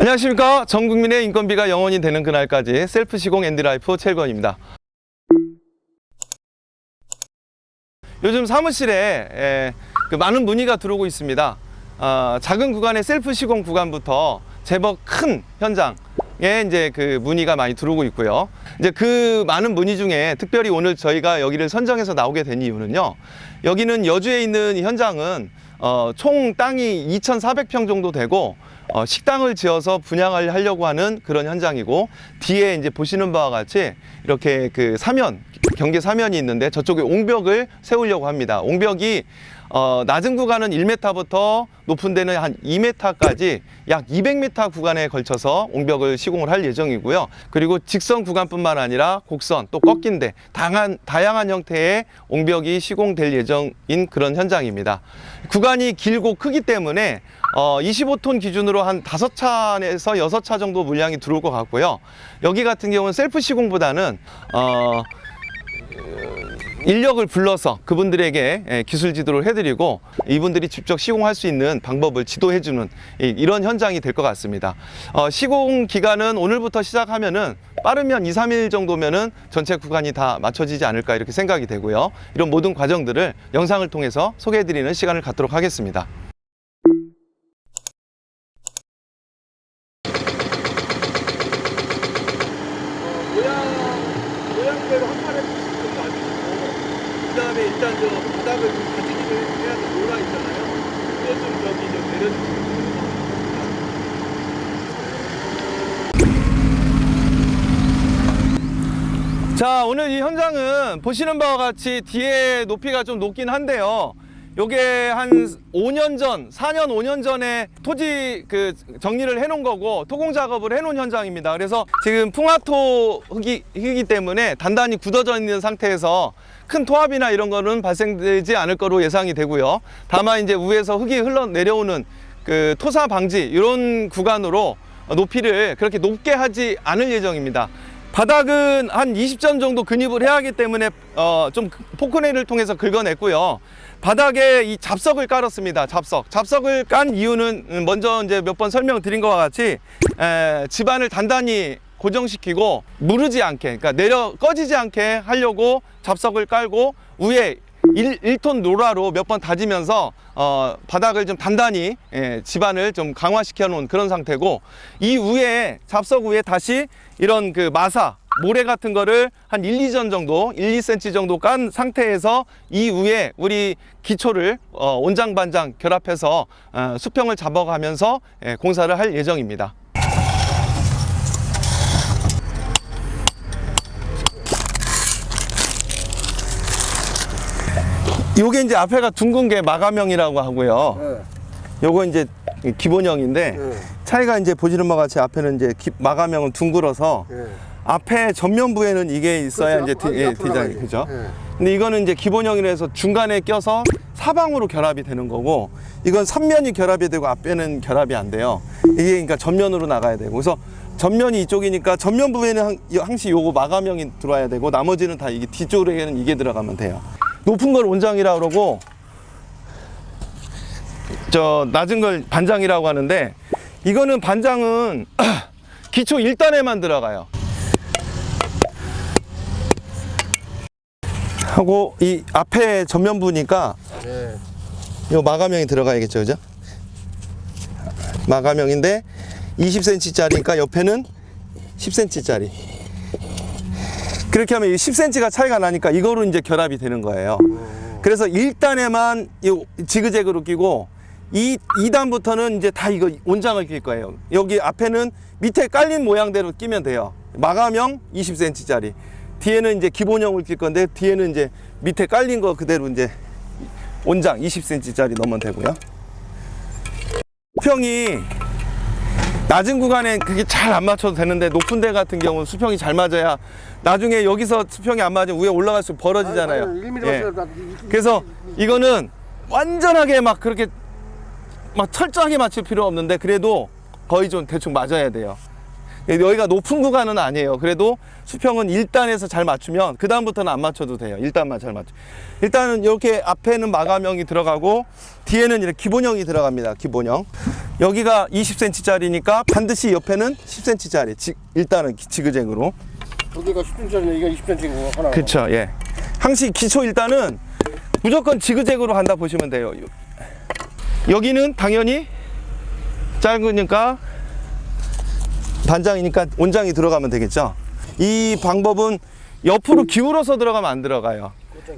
안녕하십니까. 전국민의 인건비가 영원히 되는 그날까지 셀프 시공 앤디라이프 최일권입니다. 요즘 사무실에 많은 문의가 들어오고 있습니다. 작은 구간의 셀프 시공 구간부터 제법 큰 현장에 이제 그 문의가 많이 들어오고 있고요. 이제 그 많은 문의 중에 특별히 오늘 저희가 여기를 선정해서 나오게 된 이유는요. 여기는 여주에 있는 이 현장은 총 땅이 2,400평 정도 되고 식당을 지어서 분양을 하려고 하는 그런 현장이고, 뒤에 이제 보시는 바와 같이 이렇게 그 사면, 경계 사면이 있는데 저쪽에 옹벽을 세우려고 합니다. 옹벽이 낮은 구간은 1m부터 높은 데는 한 2m까지 약 200m 구간에 걸쳐서 옹벽을 시공을 할 예정이고요. 그리고 직선 구간뿐만 아니라 곡선 또 꺾인 데 다양한 형태의 옹벽이 시공될 예정인 그런 현장입니다. 구간이 길고 크기 때문에 25톤 기준으로 한 5차에서 6차 정도 물량이 들어올 것 같고요. 여기 같은 경우는 셀프 시공보다는 인력을 불러서 그분들에게 기술 지도를 해드리고 이분들이 직접 시공할 수 있는 방법을 지도해주는 이런 현장이 될 것 같습니다. 시공 기간은 오늘부터 시작하면은 빠르면 2, 3일 정도면은 전체 구간이 다 맞춰지지 않을까 이렇게 생각이 되고요. 이런 모든 과정들을 영상을 통해서 소개해드리는 시간을 갖도록 하겠습니다. 모양대로 한 판에 좀 놔주시고, 그 다음에 일단 저 바닥을 좀 다지기를 해야 돼. 노라 있잖아요. 그거 좀 저기 좀 내려주시면 됩니다. 자, 오늘 이 현장은 보시는 바와 같이 뒤에 높이가 좀 높긴 한데요. 요게 한 5년 전, 4년, 5년 전에 토지 정리를 해놓은 거고 토공 작업을 해놓은 현장입니다. 그래서 지금 풍화토 흙이기 때문에 단단히 굳어져 있는 상태에서 큰 토합이나 이런 거는 발생되지 않을 거로 예상이 되고요. 다만 이제 위에서 흙이 흘러내려오는 그 토사 방지 이런 구간으로 높이를 그렇게 높게 하지 않을 예정입니다. 바닥은 한 20전 정도 근입을 해야 하기 때문에 좀 포크레인을 통해서 긁어냈고요. 바닥에 이 잡석을 깔았습니다. 잡석을 깐 이유는 먼저 이제 몇 번 설명드린 것과 같이 집안을 단단히 고정시키고 무르지 않게, 그러니까 꺼지지 않게 하려고 잡석을 깔고 위에 1톤 노라로 몇 번 다지면서 바닥을 좀 단단히 집안을 좀 강화시켜 놓은 그런 상태고, 이 위에 잡석 위에 다시 이런 그 마사 모래 같은 거를 한 1, 2전 정도 1, 2cm 정도 깐 상태에서 이 위에 우리 기초를 온장반장 결합해서 수평을 잡아가면서 공사를 할 예정입니다. 요게 이제 앞에가 둥근 게 마감형이라고 하고요. 요거 이제 기본형인데 차이가 이제 보시는 바와 같이 앞에는 이제 마감형은 둥글어서 앞에 전면부에는 이게 있어야 그렇죠. 이제 디자인, 그죠? 근데 이거는 이제 기본형이라서 중간에 껴서 사방으로 결합이 되는 거고, 이건 삼면이 결합이 되고 앞에는 결합이 안 돼요. 이게 그러니까 전면으로 나가야 되고, 그래서 전면이 이쪽이니까 전면부에는 항시 요거 마감형이 들어와야 되고, 나머지는 다 이게 뒤쪽에는 이게 들어가면 돼요. 높은 걸 온장이라고 그러고 저 낮은 걸 반장이라고 하는데, 이거는 반장은 기초 1단에만 들어가요. 하고 이 앞에 전면부니까 요 마감형이 들어가야겠죠, 그죠? 마감형인데 20cm 짜리니까 옆에는 10cm 짜리. 그렇게 하면 10cm가 차이가 나니까 이거로 이제 결합이 되는 거예요. 그래서 1단에만 이 지그재그로 끼고 2단부터는 이제 다 이거 온장을 낄 거예요. 여기 앞에는 밑에 깔린 모양대로 끼면 돼요. 마감형 20cm 짜리. 뒤에는 이제 기본형을 낄 건데, 뒤에는 이제 밑에 깔린 거 그대로 이제 온장 20cm 짜리 넣으면 되고요. 수평이 낮은 구간에 그게 잘 안 맞춰도 되는데, 높은 데 같은 경우는 수평이 잘 맞아야 나중에 여기서 수평이 안 맞으면 위에 올라갈수록 벌어지잖아요. 예. 그래서 이거는 완전하게 막 그렇게 막 철저하게 맞출 필요 없는데, 그래도 거의 좀 대충 맞아야 돼요. 여기가 높은 구간은 아니에요. 그래도 수평은 1단에서 잘 맞추면 그 다음부터는 안 맞춰도 돼요. 1단만 잘 맞춰. 일단은 이렇게 앞에는 마감형이 들어가고 뒤에는 이렇게 기본형이 들어갑니다. 기본형. 여기가 20cm짜리니까 반드시 옆에는 10cm짜리. 일단은 지그재그로. 여기가 10cm짜리네, 이게 20cm인 거 하나. 그렇죠. 예. 항시 기초 1단은 무조건 지그재그로 간다 보시면 돼요. 여기는 당연히 짧으니까 반장이니까 온장이 들어가면 되겠죠. 이 방법은 옆으로 기울어서 들어가면 안 들어가요.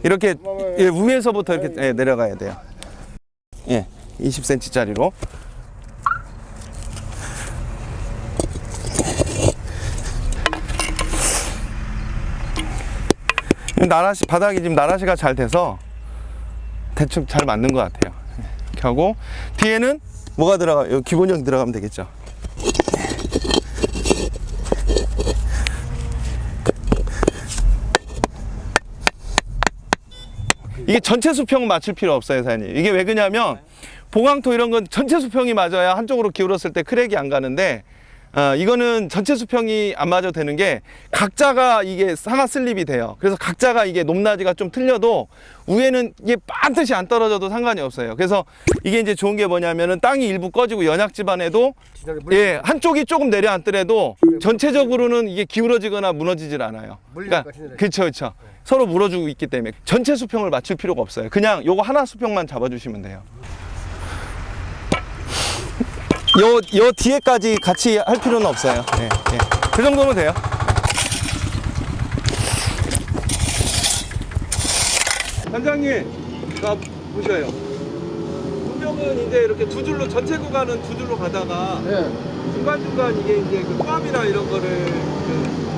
이렇게 예, 위에서부터 이렇게 예, 내려가야 돼요. 예, 20cm짜리로. 나라시 바닥이 지금 나라시가 잘 돼서 대충 잘 맞는 것 같아요. 이렇게 하고 뒤에는 뭐가 들어가요? 기본형 들어가면 되겠죠. 이게 전체 수평은 맞출 필요 없어요, 사장님. 이게 왜 그러냐면 보강토 이런 건 전체 수평이 맞아야 한쪽으로 기울었을 때 크랙이 안 가는데 이거는 전체 수평이 안 맞아도 되는 게 각자가 이게 상하 슬립이 돼요. 그래서 각자가 이게 높낮이가 좀 틀려도 위에는 이게 반드시 안 떨어져도 상관이 없어요. 그래서 이게 이제 좋은 게 뭐냐면은 땅이 일부 꺼지고 연약 지반에도 예, 한쪽이 조금 내려앉더라도 전체적으로는 이게 기울어지거나 무너지질 않아요. 그러니까 그렇죠, 그렇죠. 서로 물어주고 있기 때문에 전체 수평을 맞출 필요가 없어요. 그냥 요거 하나 수평만 잡아주시면 돼요. 요 뒤에까지 같이 할 필요는 없어요. 예, 예. 그 정도면 돼요. 단장님, 자 보셔요. 분명은 이제 이렇게 두 줄로 전체 구간은 두 줄로 가다가 네. 중간중간 이게 이제 그 빻이나 이런 거를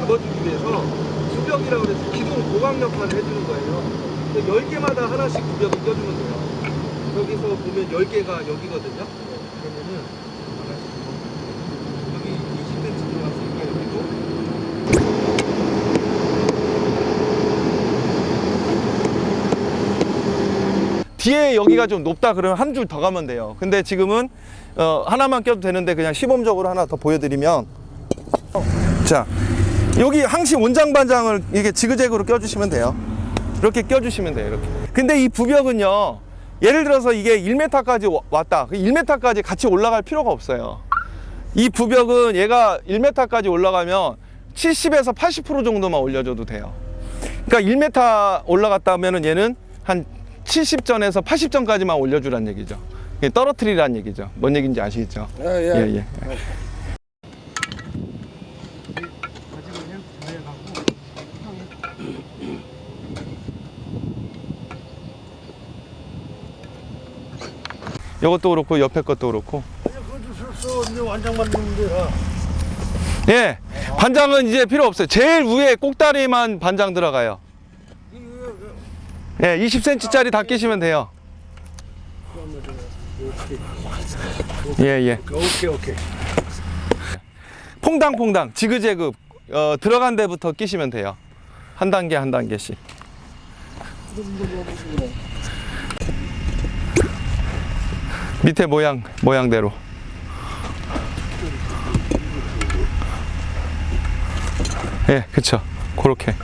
잡아주기 위해서 구벽이라고 해서 기둥 보강 역할을 해주는 거예요. 10개마다 하나씩 구벽을 껴주면 돼요. 여기서 보면 10개가 여기거든요. 그러면은 여기 20cm 들어갔으니까 여기도 뒤에 여기가 좀 높다 그러면 한 줄 더 가면 돼요. 근데 지금은 하나만 껴도 되는데 그냥 시범적으로 하나 더 보여드리면 자 여기 항시 원장 반장을 이게 지그재그로 껴주시면 돼요. 이렇게 껴주시면 돼요. 이렇게. 근데 이 부벽은요, 예를 들어서 이게 1m까지 왔다. 1m까지 같이 올라갈 필요가 없어요. 이 부벽은 얘가 1m까지 올라가면 70에서 80% 정도만 올려줘도 돼요. 그러니까 1m 올라갔다 하면은 얘는 한 70전에서 80전까지만 올려주란 얘기죠. 떨어뜨리란 얘기죠. 뭔 얘기인지 아시겠죠? 예, 예. 이것도 그렇고 옆에 것도 그렇고. 그것도 완장 만드는데. 예, 반장은 이제 필요 없어요. 제일 위에 꼭다리만 반장 들어가요. 예, 20cm짜리 다 끼시면 돼요. 예, 예. 오케이. 퐁당퐁당, 지그재그 들어간 데부터 끼시면 돼요. 한 단계 한 단계씩. 밑에 모양대로. 예, 그쵸. 그렇게.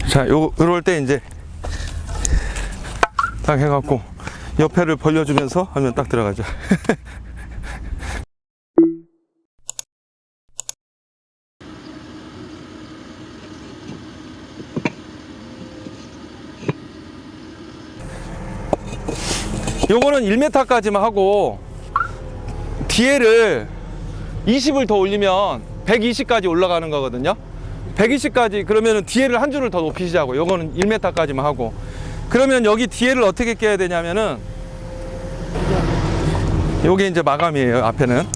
자, 요럴 때 이제 딱 해갖고 옆에를 벌려주면서 하면 딱 들어가죠. 요거는 1m까지만 하고 뒤에를 20을 더 올리면 120까지 올라가는 거거든요. 120까지 그러면은 뒤에를 한 줄을 더 높이시자고. 요거는 1m까지만 하고. 그러면 여기 뒤에를 어떻게 껴야 되냐면은 요게 이제 마감이에요. 앞에는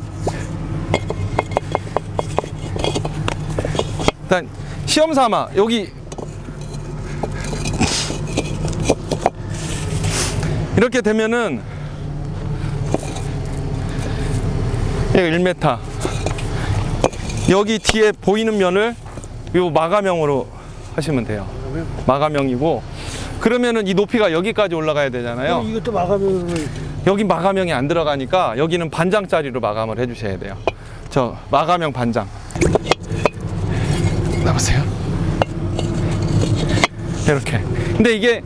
일단 시험 삼아 여기 이렇게 되면은 1m 여기 뒤에 보이는 면을 요 마감형으로 하시면 돼요. 마감형이고, 그러면은 이 높이가 여기까지 올라가야 되잖아요. 이것도 마감을 여기 마감형이 안 들어가니까 여기는 반장짜리로 마감을 해주셔야 돼요. 저 마감형 반장. 나보세요. 이렇게. 근데 이게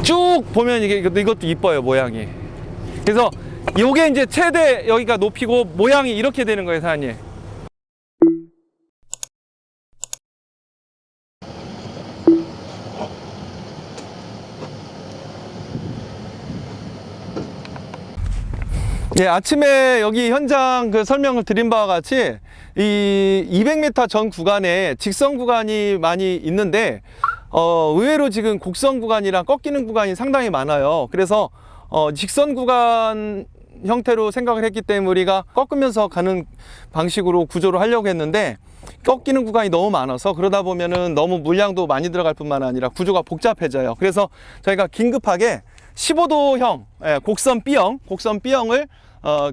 쭉 보면 이것도 이뻐요, 모양이. 그래서 요게 이제 최대 여기가 높이고 모양이 이렇게 되는 거예요, 사장님. 예, 아침에 여기 현장 그 설명을 드린 바와 같이 이 200m 전 구간에 직선 구간이 많이 있는데 의외로 지금 곡선 구간이랑 꺾이는 구간이 상당히 많아요. 그래서 직선 구간 형태로 생각을 했기 때문에 우리가 꺾으면서 가는 방식으로 구조를 하려고 했는데 꺾이는 구간이 너무 많아서 그러다 보면은 너무 물량도 많이 들어갈 뿐만 아니라 구조가 복잡해져요. 그래서 저희가 긴급하게 15도형 곡선 B형을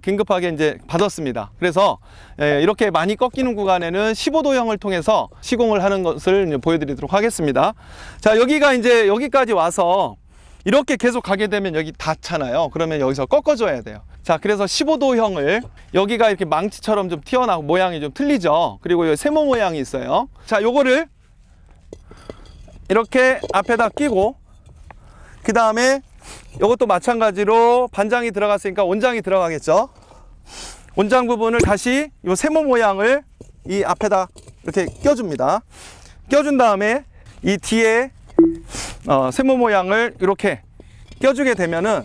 긴급하게 이제 받았습니다. 그래서 이렇게 많이 꺾이는 구간에는 15도형을 통해서 시공을 하는 것을 이제 보여드리도록 하겠습니다. 자, 여기가 이제 여기까지 와서 이렇게 계속 가게 되면 여기 닿잖아요. 그러면 여기서 꺾어줘야 돼요. 자, 그래서 15도형을 여기가 이렇게 망치처럼 좀 튀어나오고 모양이 좀 틀리죠. 그리고 여기 세모 모양이 있어요. 자, 요거를 이렇게 앞에다 끼고 그 다음에 이것도 마찬가지로 반장이 들어갔으니까 온장이 들어가겠죠. 온장 부분을 다시 이 세모 모양을 이 앞에다 이렇게 껴줍니다. 껴준 다음에 이 뒤에 세모 모양을 이렇게 껴주게 되면은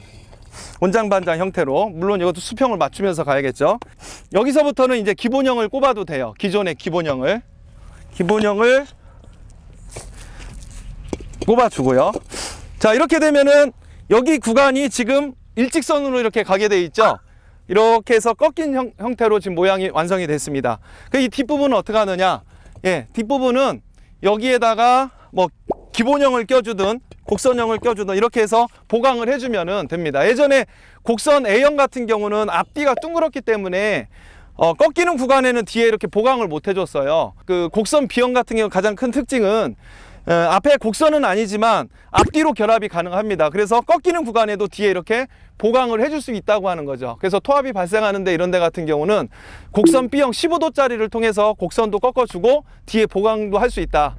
온장 반장 형태로, 물론 이것도 수평을 맞추면서 가야겠죠. 여기서부터는 이제 기본형을 꼽아도 돼요. 기존의 기본형을 꼽아주고요. 자, 이렇게 되면은 여기 구간이 지금 일직선으로 이렇게 가게 돼 있죠. 이렇게 해서 꺾인 형태로 지금 모양이 완성이 됐습니다. 이 뒷부분은 어떻게 하느냐? 예, 뒷부분은 여기에다가 뭐 기본형을 껴주든 곡선형을 껴주든 이렇게 해서 보강을 해주면 됩니다. 예전에 곡선 A형 같은 경우는 앞뒤가 둥그렇기 때문에 꺾이는 구간에는 뒤에 이렇게 보강을 못 해줬어요. 그 곡선 B형 같은 경우 가장 큰 특징은 앞에 곡선은 아니지만 앞뒤로 결합이 가능합니다. 그래서 꺾이는 구간에도 뒤에 이렇게 보강을 해줄 수 있다고 하는 거죠. 그래서 토합이 발생하는데 이런 데 같은 경우는 곡선 B형 15도짜리를 통해서 곡선도 꺾어주고 뒤에 보강도 할 수 있다.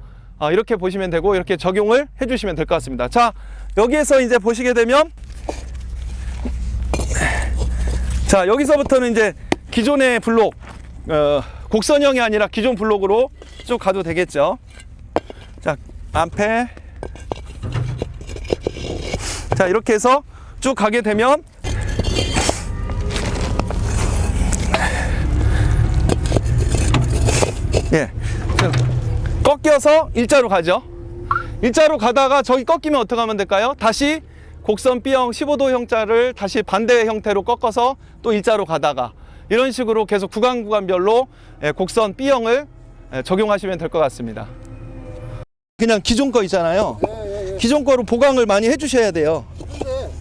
이렇게 보시면 되고 이렇게 적용을 해주시면 될 것 같습니다. 자, 여기에서 이제 보시게 되면 자, 여기서부터는 이제 기존의 블록 곡선형이 아니라 기존 블록으로 쭉 가도 되겠죠. 자, 앞에 자, 이렇게 해서 쭉 가게 되면 예, 꺾여서 일자로 가죠. 일자로 가다가 저기 꺾이면 어떻게 하면 될까요? 다시 곡선 B형 15도형자를 다시 반대 형태로 꺾어서 또 일자로 가다가 이런 식으로 계속 구간별로 곡선 B형을 적용하시면 될 것 같습니다. 그냥 기존 거 있잖아요. 기존 거로 보강을 많이 해주셔야 돼요.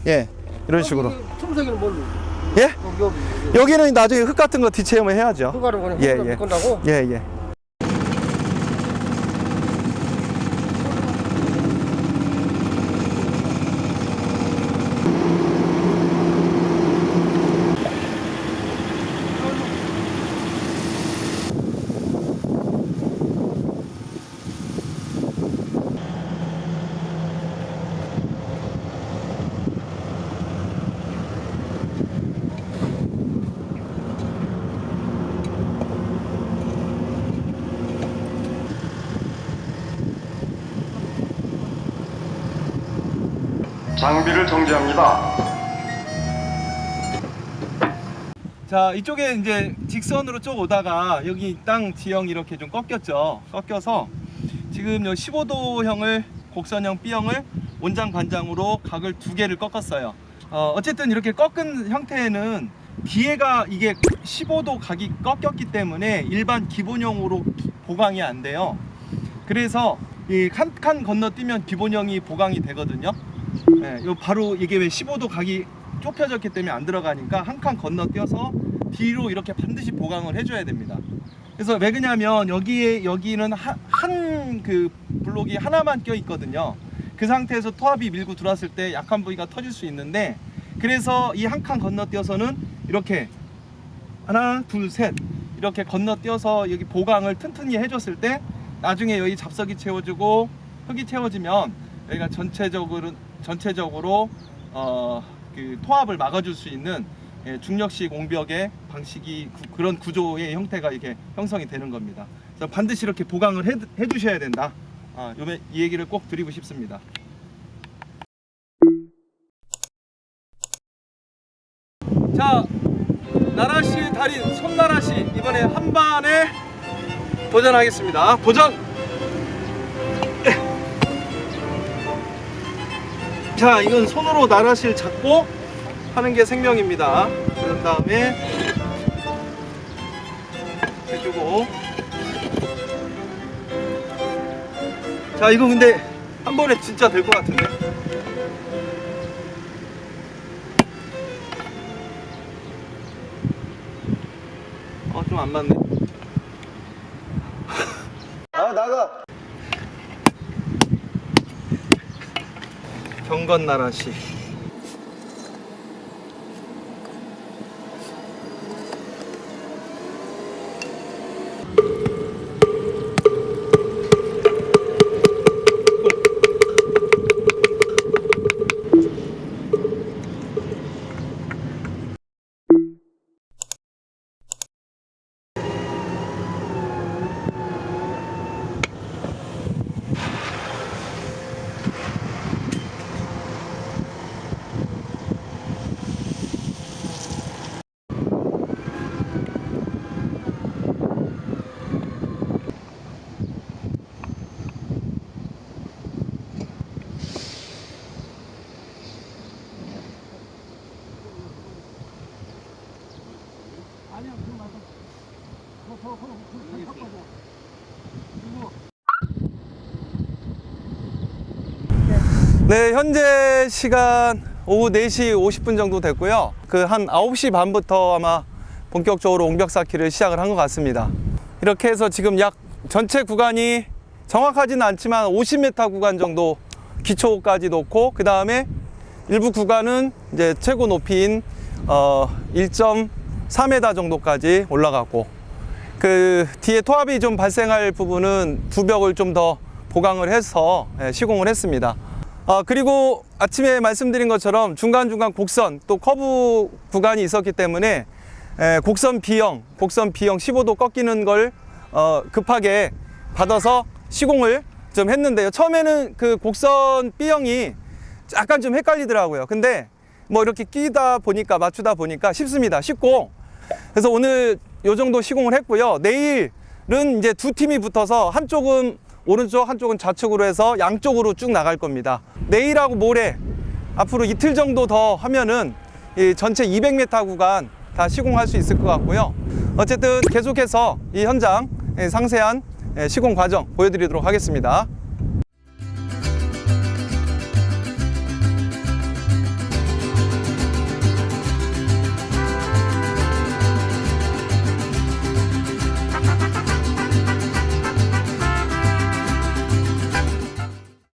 예, 이런 식으로. 청소기는 뭘로? 예? 여기는 나중에 흙 같은 거 뒤체험을 해야죠. 흙가루 그냥 예. 건다고? 예. 장비를 정지합니다. 자, 이쪽에 이제 직선으로 쭉 오다가 여기 땅 지형이 이렇게 좀 꺾였죠. 꺾여서 지금 요 15도형을 곡선형 B형을 온장 반장으로 각을 2개를 꺾었어요. 어쨌든 이렇게 꺾은 형태에는 뒤에가 이게 15도 각이 꺾였기 때문에 일반 기본형으로 보강이 안 돼요. 그래서 이 칸 건너뛰면 기본형이 보강이 되거든요. 네, 요 바로 이게 왜 15도 각이 좁혀졌기 때문에 안 들어가니까 한 칸 건너뛰어서 뒤로 이렇게 반드시 보강을 해줘야 됩니다. 그래서 왜 그러냐면 여기는 한 그 블록이 하나만 껴 있거든요. 그 상태에서 토합이 밀고 들어왔을 때 약한 부위가 터질 수 있는데, 그래서 이 한 칸 건너뛰어서는 이렇게 하나 둘 셋 이렇게 건너뛰어서 여기 보강을 튼튼히 해줬을 때 나중에 여기 잡석이 채워지고 흙이 채워지면 여기가 전체적으로 그 토합을 막아줄 수 있는 중력식 옹벽의 방식이 그런 구조의 형태가 이렇게 형성이 되는 겁니다. 그래서 반드시 이렇게 보강을 해 주셔야 된다. 이 얘기를 꼭 드리고 싶습니다. 자, 나라시 달인 손나라시 이번에 한 반에 도전하겠습니다. 도전! 자, 이건 손으로 나라시를 잡고 하는 게 생명입니다. 그런 다음에 해주고. 자, 이거 근데 한 번에 진짜 될 것 같은데. 좀 안 맞네. 나가. 경건 나라시. 네, 현재 시간 오후 4시 50분 정도 됐고요. 그 한 9시 반부터 아마 본격적으로 옹벽 쌓기를 시작을 한 것 같습니다. 이렇게 해서 지금 약 전체 구간이 정확하지는 않지만 50m 구간 정도 기초까지 놓고, 그 다음에 일부 구간은 이제 최고 높이인 1.4m 정도까지 올라갔고, 그 뒤에 토합이 좀 발생할 부분은 두 벽을 좀 더 보강을 해서 시공을 했습니다. 그리고 아침에 말씀드린 것처럼 중간중간 곡선 또 커브 구간이 있었기 때문에 곡선 B형 15도 꺾이는 걸 급하게 받아서 시공을 좀 했는데요. 처음에는 그 곡선 B형이 약간 좀 헷갈리더라고요. 근데 뭐 이렇게 끼다 보니까 맞추다 보니까 쉽고, 그래서 오늘 요 정도 시공을 했고요. 내일은 이제 두 팀이 붙어서 한쪽은 오른쪽 한쪽은 좌측으로 해서 양쪽으로 쭉 나갈 겁니다. 내일하고 모레 앞으로 이틀 정도 더 하면은 이 전체 200m 구간 다 시공할 수 있을 것 같고요. 어쨌든 계속해서 이 현장 상세한 시공 과정 보여드리도록 하겠습니다.